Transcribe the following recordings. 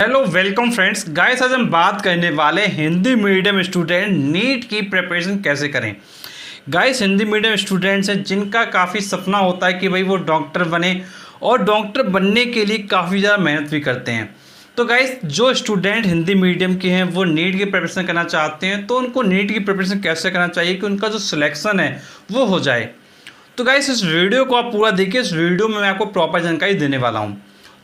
Hello welcome friends guys, आज हम बात करने वाले हिंदी मीडियम स्टूडेंट नीट की प्रिपरेशन कैसे करें। गाइस, हिंदी मीडियम स्टूडेंट्स हैं जिनका काफ़ी सपना होता है कि भाई वो डॉक्टर बने और डॉक्टर बनने के लिए काफ़ी ज़्यादा मेहनत भी करते हैं। तो गाइस, जो स्टूडेंट हिंदी मीडियम के हैं वो नीट की प्रिपरेशन करना चाहते हैं तो उनको नीट की प्रिपरेशन कैसे करना चाहिए कि उनका जो सिलेक्शन है वो हो जाए। तो गाइस, इस वीडियो को आप पूरा देखिए। इस वीडियो में मैं आपको प्रॉपर जानकारी देने वाला हूँ।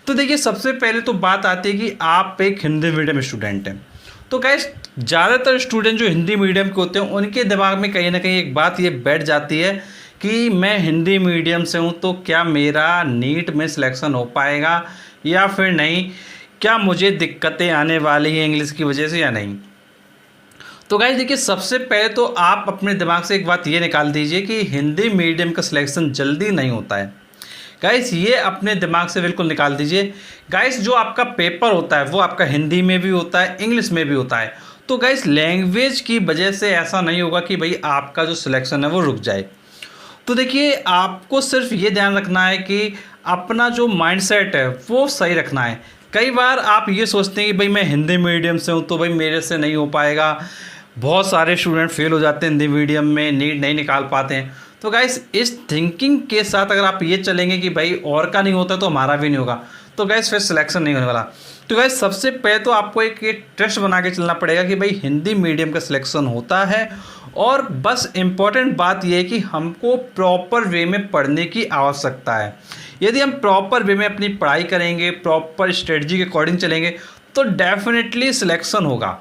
तो देखिए, सबसे पहले तो बात आती है कि आप एक हिंदी मीडियम स्टूडेंट हैं। तो गाइस, ज़्यादातर स्टूडेंट जो हिंदी मीडियम के होते हैं उनके दिमाग में कहीं ना कहीं एक बात ये बैठ जाती है कि मैं हिंदी मीडियम से हूँ तो क्या मेरा नीट में सिलेक्शन हो पाएगा या फिर नहीं, क्या मुझे दिक्कतें आने वाली हैं इंग्लिश की वजह से या नहीं। तो गाइस देखिए, सबसे पहले तो आप अपने दिमाग से एक बात ये निकाल दीजिए कि हिंदी मीडियम का सिलेक्शन जल्दी नहीं होता है। गाइस, ये अपने दिमाग से बिल्कुल निकाल दीजिए। गाइस, जो आपका पेपर होता है वो आपका हिंदी में भी होता है, इंग्लिश में भी होता है। तो गाइस, लैंग्वेज की वजह से ऐसा नहीं होगा कि भाई आपका जो सिलेक्शन है वो रुक जाए। तो देखिए, आपको सिर्फ ये ध्यान रखना है कि अपना जो माइंडसेट है वो सही रखना है। कई बार आप ये सोचते हैं कि भाई मैं हिंदी मीडियम से हूँ तो भाई मेरे से नहीं हो पाएगा। बहुत सारे स्टूडेंट फेल हो जाते हैं हिंदी मीडियम में, नीट नहीं निकाल पाते हैं। तो गाइस, इस थिंकिंग के साथ अगर आप ये चलेंगे कि भाई और का नहीं होता तो हमारा भी नहीं होगा, तो गाइस फिर सिलेक्शन नहीं होने वाला। तो गाइस, सबसे पहले तो आपको एक ट्रस्ट बना के चलना पड़ेगा कि भाई हिंदी मीडियम का सिलेक्शन होता है। और बस इम्पॉर्टेंट बात यह है कि हमको प्रॉपर वे में पढ़ने की आवश्यकता है। यदि हम प्रॉपर वे में अपनी पढ़ाई करेंगे, प्रॉपर स्ट्रेटजी के अकॉर्डिंग चलेंगे तो डेफिनेटली सिलेक्शन होगा।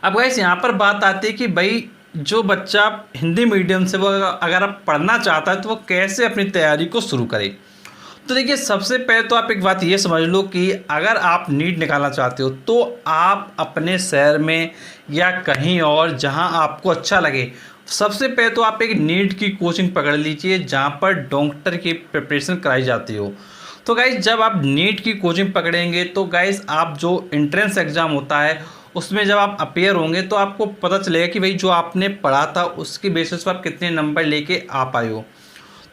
अब गाइस, यहाँ पर बात आती है कि भाई जो बच्चा हिंदी मीडियम से वो अगर आप पढ़ना चाहता है तो वो कैसे अपनी तैयारी को शुरू करे। तो देखिए, सबसे पहले तो आप एक बात ये समझ लो कि अगर आप नीट निकालना चाहते हो तो आप अपने शहर में या कहीं और जहां आपको अच्छा लगे, सबसे पहले तो आप एक नीट की कोचिंग पकड़ लीजिए जहां पर डॉक्टर की प्रिपरेशन कराई जाती हो। तो गाइस, जब आप नीट की कोचिंग पकड़ेंगे तो गाइस आप जो एंट्रेंस एग्ज़ाम होता है उसमें जब आप अपेयर होंगे तो आपको पता चलेगा कि भाई जो आपने पढ़ा था उसकी बेसिस पर आप कितने नंबर लेके आ पाए हो।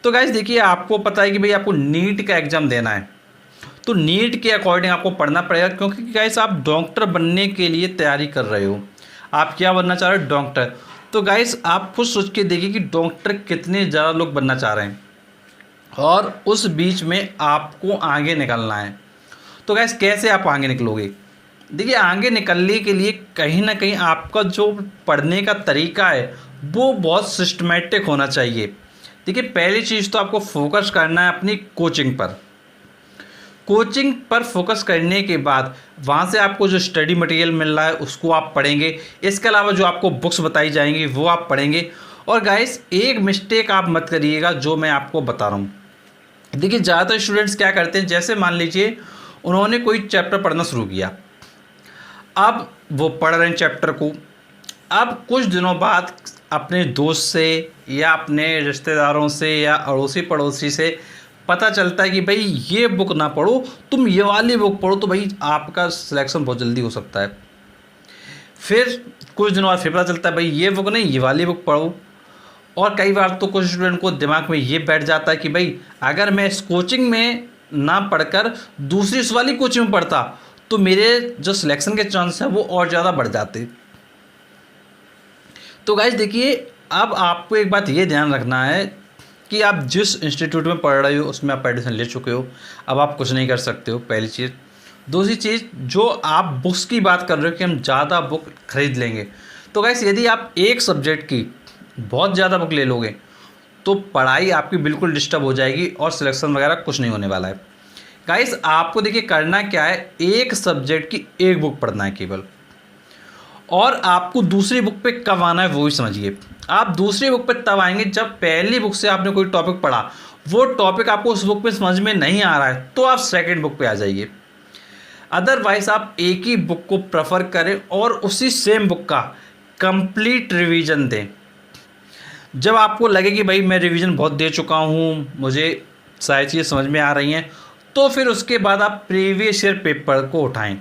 तो गाइस देखिए, आपको पता है कि भाई आपको नीट का एग्ज़ाम देना है तो नीट के अकॉर्डिंग आपको पढ़ना पड़ेगा, क्योंकि गाइस आप डॉक्टर बनने के लिए तैयारी कर रहे हो। आप क्या बनना चाह रहे हो? डॉक्टर। तो गाइस, आप खुद सोच के देखिए कि डॉक्टर कितने ज़्यादा लोग बनना चाह रहे हैं और उस बीच में आपको आगे निकलना है। तो गाइस, कैसे आप आगे निकलोगे? देखिए, आगे निकलने के लिए कहीं ना कहीं आपका जो पढ़ने का तरीका है वो बहुत सिस्टमेटिक होना चाहिए। देखिए, पहली चीज़ तो आपको फोकस करना है अपनी कोचिंग पर। कोचिंग पर फोकस करने के बाद वहाँ से आपको जो स्टडी मटेरियल मिल रहा है उसको आप पढ़ेंगे। इसके अलावा जो आपको बुक्स बताई जाएंगी वो आप पढ़ेंगे। और गाइस, एक मिस्टेक आप मत करिएगा जो मैं आपको बता रहा हूँ। देखिए, ज़्यादातर स्टूडेंट्स क्या करते हैं, जैसे मान लीजिए उन्होंने कोई चैप्टर पढ़ना शुरू किया, अब वो पढ़ रहे हैं चैप्टर को। अब कुछ दिनों बाद अपने दोस्त से या अपने रिश्तेदारों से या अड़ोसी पड़ोसी से पता चलता है कि भाई ये बुक ना पढ़ो, तुम ये वाली बुक पढ़ो, तो भाई आपका सिलेक्शन बहुत जल्दी हो सकता है। फिर कुछ दिनों बाद फिर पता चलता है भाई ये बुक नहीं, ये वाली बुक पढ़ो। और कई बार तो कुछ स्टूडेंट को दिमाग में ये बैठ जाता है कि भाई अगर मैं इस कोचिंग में ना पढ़कर दूसरी इस वाली कोचिंग में पढ़ता तो मेरे जो सिलेक्शन के चांस हैं वो और ज़्यादा बढ़ जाते। तो गाइस देखिए, अब आपको एक बात ये ध्यान रखना है कि आप जिस इंस्टीट्यूट में पढ़ रहे हो उसमें आप एडमिशन ले चुके हो, अब आप कुछ नहीं कर सकते हो, पहली चीज़। दूसरी चीज़, जो आप बुक्स की बात कर रहे हो कि हम ज़्यादा बुक खरीद लेंगे, तो गाइस यदि आप एक सब्जेक्ट की बहुत ज़्यादा बुक ले लोगे तो पढ़ाई आपकी बिल्कुल डिस्टर्ब हो जाएगी और सिलेक्शन वगैरह कुछ नहीं होने वाला है। गाइस, आपको देखिए करना क्या है, एक सब्जेक्ट की एक बुक पढ़ना है केवल, और आपको दूसरी बुक पे कब आना है वो भी समझिए। आप दूसरी बुक पे तब आएंगे जब पहली बुक से आपने कोई टॉपिक पढ़ा, वो टॉपिक आपको उस बुक में समझ में नहीं आ रहा है तो आप सेकंड बुक पे आ जाइए। अदरवाइज आप एक ही बुक को प्रेफर करें और उसी सेम बुक का कंप्लीट रिवीजन दें। जब आपको लगे कि भाई मैं रिवीजन बहुत दे चुका हूँ, मुझे सारी चीज़ें समझ में आ रही हैं, तो फिर उसके बाद आप प्रीवियस ईयर पेपर को उठाएं।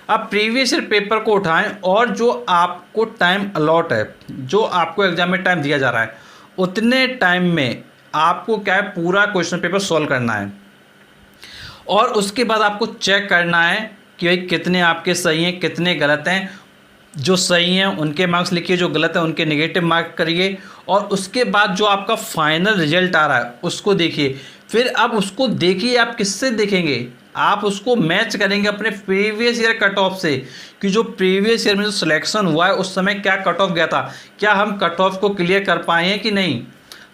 आप प्रीवियस ईयर पेपर को उठाएं और जो आपको टाइम अलॉट है, जो आपको एग्जाम में टाइम दिया जा रहा है, उतने टाइम में आपको क्या है, पूरा क्वेश्चन पेपर सॉल्व करना है। और उसके बाद आपको चेक करना है कि भाई कितने आपके सही हैं कितने गलत हैं। जो सही हैं उनके मार्क्स लिखिए, जो गलत है उनके नेगेटिव मार्क करिए, और उसके बाद जो आपका फाइनल रिजल्ट आ रहा है उसको देखिए। फिर अब उसको देखिए, आप किससे देखेंगे, आप उसको मैच करेंगे अपने प्रीवियस ईयर कट ऑफ से, कि जो प्रीवियस ईयर में जो सिलेक्शन हुआ है उस समय क्या कट ऑफ गया था, क्या हम कट ऑफ को क्लियर कर पाए हैं कि नहीं।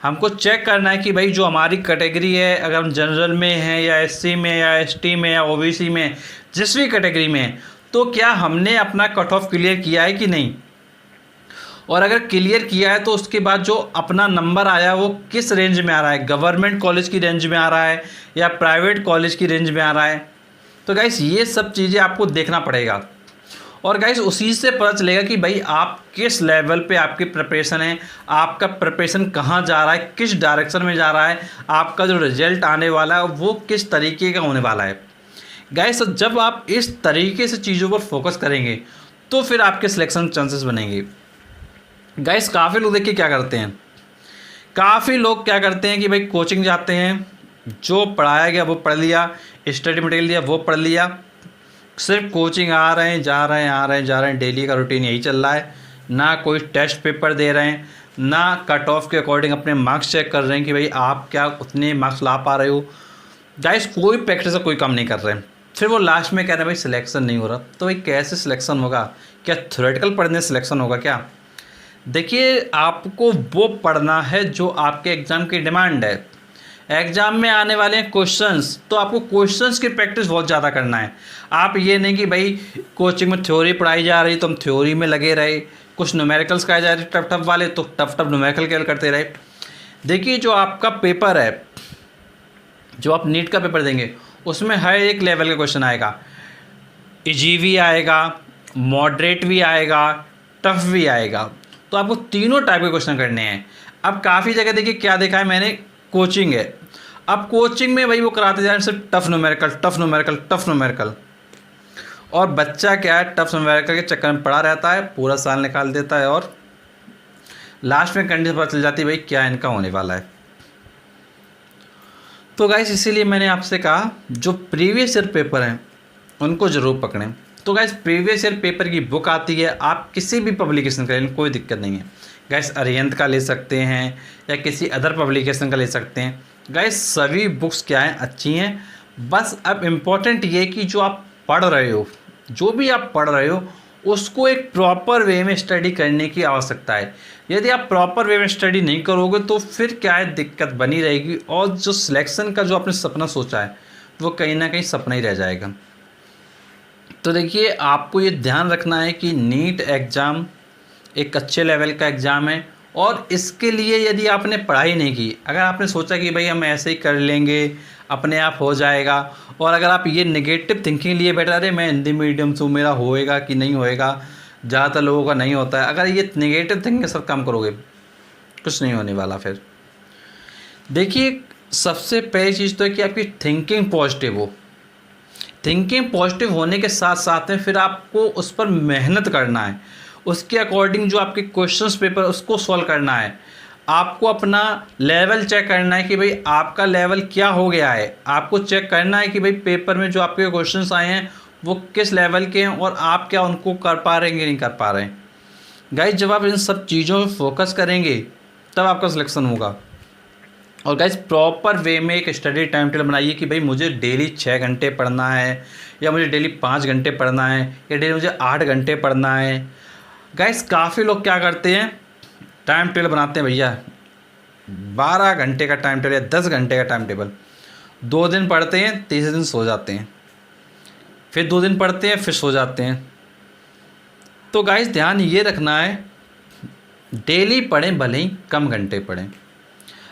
हमको चेक करना है कि भाई जो हमारी कैटेगरी है, अगर हम जनरल में हैं या एससी में या एसटी में या ओबीसी में, जिस भी कैटेगरी में है, तो क्या हमने अपना कट ऑफ क्लियर किया है कि नहीं। और अगर क्लियर किया है तो उसके बाद जो अपना नंबर आया वो किस रेंज में आ रहा है, गवर्नमेंट कॉलेज की रेंज में आ रहा है या प्राइवेट कॉलेज की रेंज में आ रहा है। तो गाइस ये सब चीज़ें आपको देखना पड़ेगा, और गाइस उसी से पता चलेगा कि भाई आप किस लेवल पे आपकी प्रिपरेशन है, आपका प्रिपरेशन कहाँ जा रहा है, किस डायरेक्शन में जा रहा है, आपका जो रिजल्ट आने वाला है वो किस तरीके का होने वाला है। गाइस जब आप इस तरीके से चीज़ों पर फोकस करेंगे तो फिर आपके सिलेक्शन चांसेस बनेंगे। गाइस काफ़ी लोग देखिए क्या करते हैं, काफ़ी लोग क्या करते हैं कि भाई कोचिंग जाते हैं, जो पढ़ाया गया वो पढ़ लिया, स्टडी मटेरियल दिया वो पढ़ लिया, सिर्फ कोचिंग आ रहे हैं जा रहे हैं आ रहे हैं जा रहे हैं, डेली का रूटीन यही चल रहा है। ना कोई टेस्ट पेपर दे रहे हैं, ना कट ऑफ के अकॉर्डिंग अपने मार्क्स चेक कर रहे हैं कि भाई आप क्या उतने मार्क्स ला पा रहे हो। गाइस कोई प्रैक्टिस कोई काम नहीं कर रहे हैं, फिर वो लास्ट में कह रहे हैं भाई सिलेक्शन नहीं हो रहा। तो भाई कैसे सिलेक्शन होगा, क्या थ्योरेटिकल पढ़ने से सिलेक्शन होगा क्या। देखिए आपको वो पढ़ना है जो आपके एग्ज़ाम की डिमांड है। एग्ज़ाम में आने वाले हैं क्वेश्चंस, तो आपको क्वेश्चंस की प्रैक्टिस बहुत ज़्यादा करना है। आप ये नहीं कि भाई कोचिंग में थ्योरी पढ़ाई जा रही तो हम थ्योरी में लगे रहे, कुछ न्यूमेरिकल्स कराए जा रहे टफ टफ वाले तो टफ टफ न्यूमेरिकल कैल करते रहे। देखिए जो आपका पेपर है, जो आप नीट का पेपर देंगे उसमें हर एक लेवल का क्वेश्चन आएगा, इजी भी आएगा, मॉडरेट भी आएगा, टफ भी आएगा। तो आपको तीनों टाइप के क्वेश्चन करने हैं। अब काफ़ी जगह देखिए क्या देखा है मैंने, कोचिंग है, अब कोचिंग में भाई वो कराते जा रहे हैं सिर्फ tough numerical tough numerical tough numerical, और बच्चा क्या है टफ न्यूमेरिकल के चक्कर में पड़ा रहता है, पूरा साल निकाल देता है, और लास्ट में कंडीशन पता चल जाती है भाई क्या इनका होने वाला है। तो गाइस इसीलिए मैंने आपसे कहा जो प्रीवियस ईयर पेपर हैं उनको ज़रूर पकड़ें। तो गाइस प्रीवियस ईयर पेपर की बुक आती है, आप किसी भी पब्लिकेशन का लें कोई दिक्कत नहीं है। गाइस अरिहंत का ले सकते हैं या किसी अदर पब्लिकेशन का ले सकते हैं। गाइस सभी बुक्स क्या हैं, अच्छी हैं। बस अब इम्पोर्टेंट ये कि जो आप पढ़ रहे हो, जो भी आप पढ़ रहे हो उसको एक प्रॉपर वे में स्टडी करने की आवश्यकता है। यदि आप प्रॉपर वे में स्टडी नहीं करोगे तो फिर क्या है, दिक्कत बनी रहेगी, और जो सिलेक्शन का जो आपने सपना सोचा है वो कहीं ना कहीं सपना ही रह जाएगा। तो देखिए आपको ये ध्यान रखना है कि नीट एग्ज़ाम एक अच्छे लेवल का एग्ज़ाम है, और इसके लिए यदि आपने पढ़ाई नहीं की, अगर आपने सोचा कि भाई हम ऐसे ही कर लेंगे अपने आप हो जाएगा, और अगर आप ये नेगेटिव थिंकिंग लिए बैठा रहे मैं हिंदी मीडियम से मेरा होएगा कि नहीं होएगा, ज़्यादातर लोगों का नहीं होता है, अगर ये नेगेटिव थिंकिंग के साथ काम करोगे कुछ नहीं होने वाला। फिर देखिए सबसे पहली चीज़ तो है कि आपकी थिंकिंग पॉजिटिव हो। थिंकिंग पॉजिटिव होने के साथ साथ में फिर आपको उस पर मेहनत करना है, उसके अकॉर्डिंग जो आपके क्वेश्चंस पेपर उसको सॉल्व करना है। आपको अपना लेवल चेक करना है कि भाई आपका लेवल क्या हो गया है, आपको चेक करना है कि भाई पेपर में जो आपके क्वेश्चंस आए हैं वो किस लेवल के हैं और आप क्या उनको कर पा रहे हैं कि नहीं कर पा रहे हैं। गाइज जब आप इन सब चीज़ों पर फोकस करेंगे तब आपका सिलेक्शन होगा। और गाइज प्रॉपर वे में एक स्टडी टाइम टेबल बनाइए कि भाई मुझे डेली 6 घंटे पढ़ना है, या मुझे डेली 5 घंटे पढ़ना है, या डेली मुझे 8 घंटे पढ़ना है। गाइज काफ़ी लोग क्या करते हैं, टाइम टेबल बनाते हैं भैया 12 घंटे का टाइम टेबल या 10 घंटे का टाइम टेबल, 2 दिन पढ़ते हैं तीसरे दिन सो जाते हैं, फिर 2 दिन पढ़ते हैं फिर सो जाते हैं। तो गाइज ध्यान ये रखना है डेली पढ़ें, भले ही कम घंटे पढ़ें।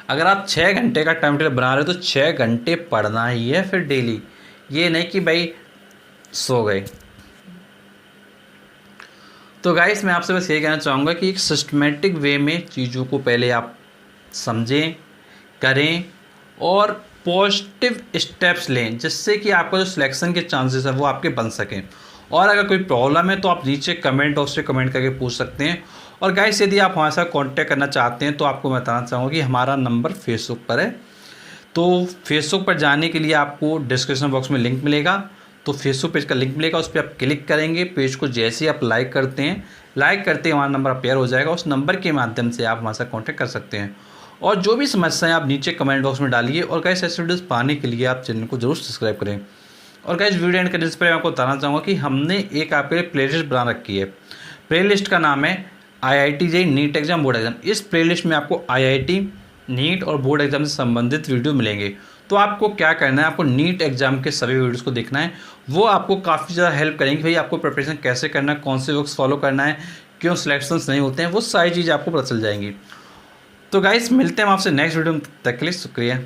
अगर आप 6 घंटे का टाइम टेबल बना रहे हो तो 6 घंटे पढ़ना ही है फिर डेली, ये नहीं कि भाई सो गए। तो गाइस मैं आपसे बस ये कहना चाहूँगा कि एक सिस्टमेटिक वे में चीज़ों को पहले आप समझें, करें और पॉजिटिव स्टेप्स लें, जिससे कि आपका जो सिलेक्शन के चांसेस है वो आपके बन सकें। और अगर कोई प्रॉब्लम है तो आप नीचे कमेंट बॉक्स से कमेंट करके पूछ सकते हैं। और गाइस यदि आप हमारे साथ कांटेक्ट करना चाहते हैं तो आपको मैं बताना चाहूँगा कि हमारा नंबर फेसबुक पर है। तो फेसबुक पर जाने के लिए आपको डिस्क्रिप्शन बॉक्स में लिंक मिलेगा, तो फेसबुक पेज का लिंक मिलेगा, उस पर आप क्लिक करेंगे। पेज को जैसे ही आप लाइक करते हैं, लाइक करते ही हमारा नंबर अपेयर हो जाएगा, उस नंबर के माध्यम से आप हमारे साथ कॉन्टैक्ट कर सकते हैं। और जो भी समस्याएं आप नीचे कमेंट बॉक्स में डालिए। और गाइस ऐसे वीडियोस पाने के लिए आप चैनल को जरूर सब्सक्राइब करें। और गाइस वीडियो एंड करने से पहले मैं आपको बताना चाहूँगा कि हमने एक आपके लिए प्लेलिस्ट बना रखी है। प्लेलिस्ट का नाम है IIT JEE NEET exam board exam. इस प्लेलिस्ट में आपको IIT नीट और बोर्ड एग्जाम से संबंधित वीडियो मिलेंगे। तो आपको क्या करना है, आपको नीट एग्जाम के सभी वीडियोस को देखना है। वो आपको काफ़ी ज़्यादा हेल्प करेंगे भाई आपको प्रिपरेशन कैसे करना है, कौन से वर्क्स फॉलो करना है, क्यों सिलेक्शंस नहीं होते हैं, वो सारी चीज़ें आपको पता चल जाएंगी। तो गाइस मिलते हैं हम आपसे नेक्स्ट वीडियो में, तब तक के लिए शुक्रिया।